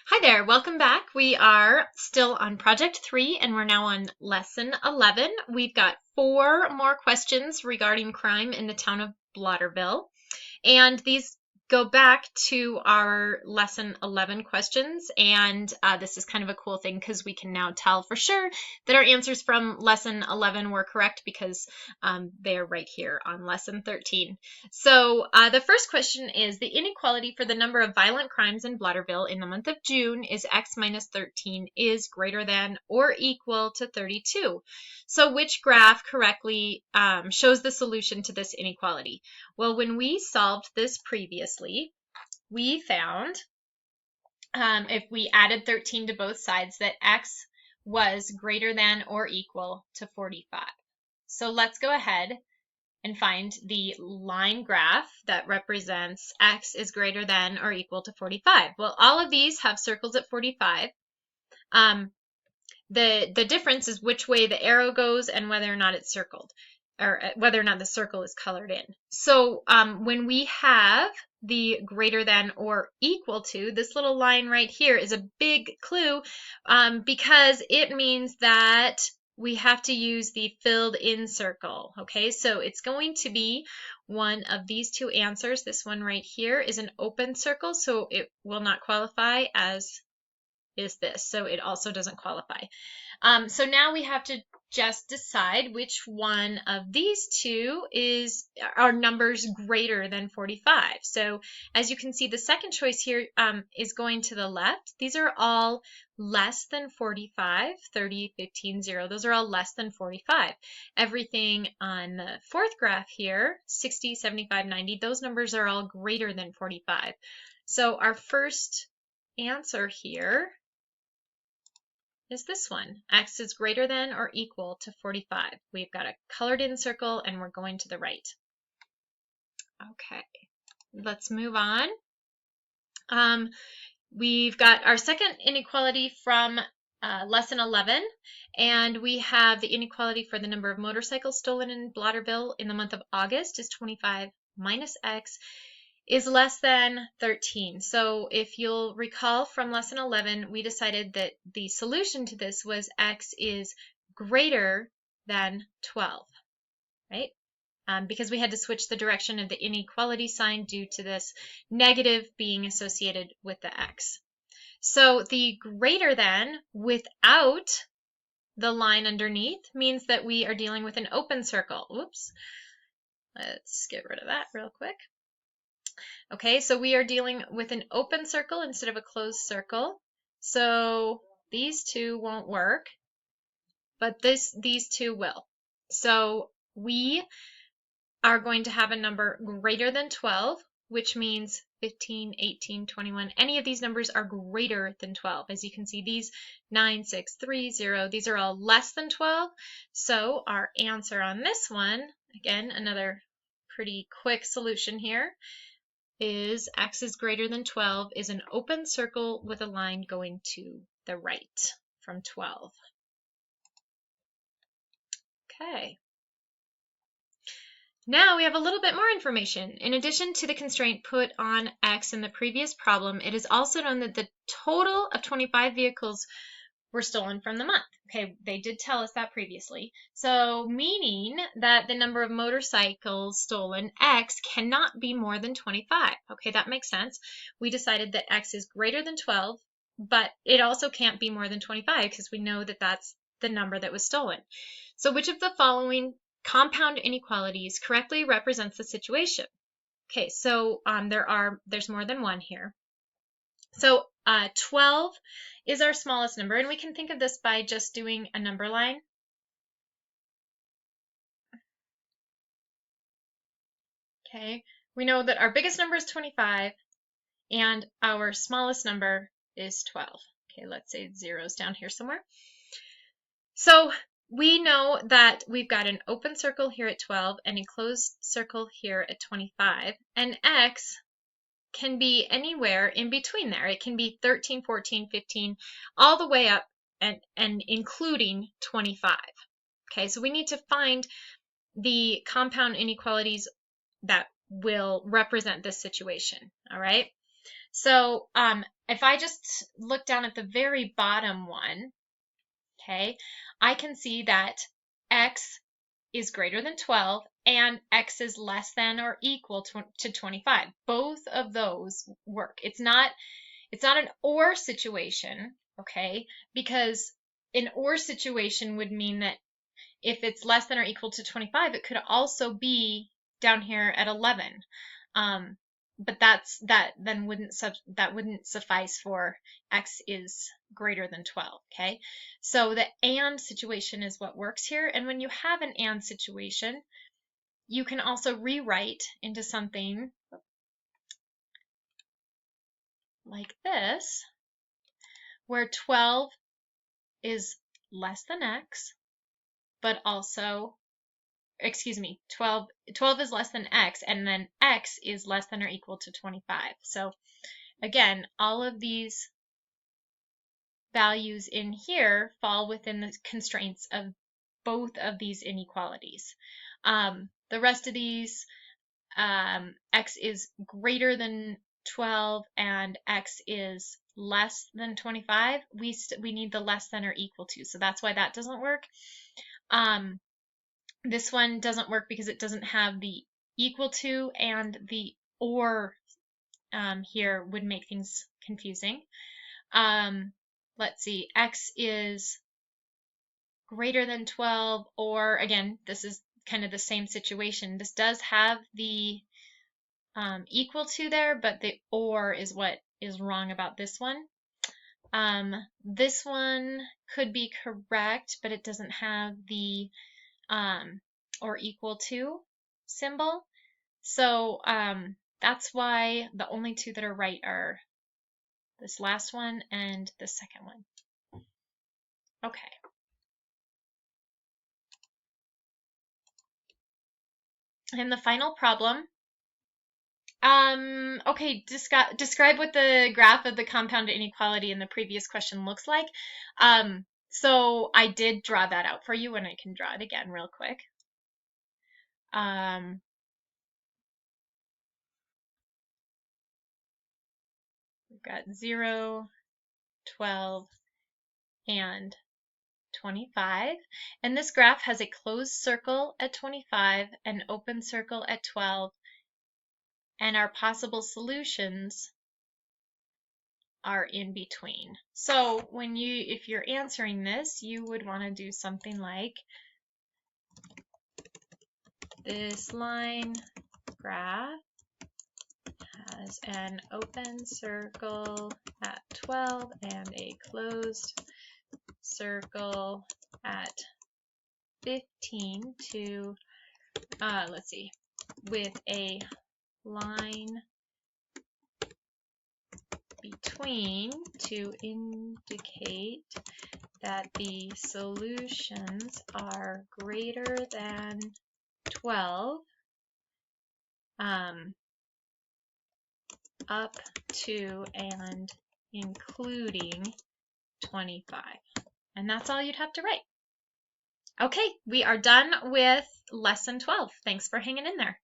Hi there, welcome back. We are still on Project 3 and we're now on Lesson 11. We've got 4 more questions regarding crime in the town of Bladderville. And these go back to our Lesson 11 questions. And this is kind of a cool thing because we can now tell for sure that our answers from Lesson 11 were correct because they're right here on Lesson 13. So the first question is, the inequality for the number of violent crimes in Bladderville in the month of June is x minus 13 is greater than or equal to 32. So which graph correctly shows the solution to this inequality? Well, when we solved this previously, we found if we added 13 to both sides that x was greater than or equal to 45. So let's go ahead and find the line graph that represents x is greater than or equal to 45. Well, all of these have circles at 45. The difference is which way the arrow goes and whether or not it's circled, or whether or not the circle is colored in. So when we have the greater than or equal to, this little line right here is a big clue because it means that we have to use the filled in circle. Okay, so it's going to be one of these two answers. This one right here is an open circle, so it will not qualify, as is this, so it also doesn't qualify. So now we have to just decide which one of these two are numbers greater than 45. So as you can see, the second choice here is going to the left. These are all less than 45, 30, 15, 0. Those are all less than 45. Everything on the fourth graph here, 60, 75, 90, those numbers are all greater than 45. So our first answer here is this one. X is greater than or equal to 45. We've got a colored in circle and we're going to the right. Okay, let's move on. We've got our second inequality from Lesson 11, and we have the inequality for the number of motorcycles stolen in Bladderville in the month of August is 25 minus x is less than 13. So if you'll recall from Lesson 11, we decided that the solution to this was x is greater than 12, right? Because we had to switch the direction of the inequality sign due to this negative being associated with the x. So the greater than without the line underneath means that we are dealing with an open circle. Oops. Let's get rid of that real quick. Okay, so we are dealing with an open circle instead of a closed circle. So these two won't work, but these two will. So we are going to have a number greater than 12, which means 15, 18, 21. Any of these numbers are greater than 12. As you can see, these 9, 6, 3, 0, these are all less than 12. So our answer on this one, again, another pretty quick solution here, is x is greater than 12 is an open circle with a line going to the right from 12. Okay. Now we have a little bit more information. In addition to the constraint put on x in the previous problem, it is also known that the total of 25 vehicles were stolen from the month. Okay, they did tell us that previously. So meaning that the number of motorcycles stolen, x, cannot be more than 25. Okay, that makes sense. We decided that x is greater than 12, but it also can't be more than 25 because we know that that's the number that was stolen. So which of the following compound inequalities correctly represents the situation? Okay, so there's more than one here. So 12 is our smallest number, and we can think of this by just doing a number line. Okay, we know that our biggest number is 25, and our smallest number is 12. Okay, let's say 0's down here somewhere. So we know that we've got an open circle here at 12 and a closed circle here at 25, and x can be anywhere in between there. It can be 13, 14, 15, all the way up and including 25. Okay, so we need to find the compound inequalities that will represent this situation. All right, so if I just look down at the very bottom one, okay, I can see that x is greater than 12 and x is less than or equal to 25. Both of those work. It's not an or situation, okay? Because an or situation would mean that if it's less than or equal to 25, it could also be down here at 11. But that wouldn't suffice for x is greater than 12, okay? So the and situation is what works here. And when you have an and situation, you can also rewrite into something like this, where 12 is less than x, but also, 12 is less than x, and then x is less than or equal to 25. So again, all of these values in here fall within the constraints of both of these inequalities. The rest of these, x is greater than 12 and x is less than 25, we need the less than or equal to, so that's why that doesn't work. This one doesn't work because it doesn't have the equal to, and the or here would make things confusing. Let's see, x is greater than 12, or again, this is kind of the same situation. This does have the equal to there, but the or is what is wrong about this one. This one could be correct, but it doesn't have the or equal to symbol. So that's why the only two that are right are this last one and the second one. Okay. And the final problem. Okay, describe what the graph of the compound inequality in the previous question looks like. So I did draw that out for you, and I can draw it again real quick. We've got 0, 12, and 25. And this graph has a closed circle at 25, an open circle at 12, and our possible solutions are in between. So if you're answering this, you would want to do something like this line graph has an open circle at 12 and a closed circle at 15 to, let's see, with a line between to indicate that the solutions are greater than 12 up to and including 25. And that's all you'd have to write. Okay, we are done with lesson 12. Thanks for hanging in there.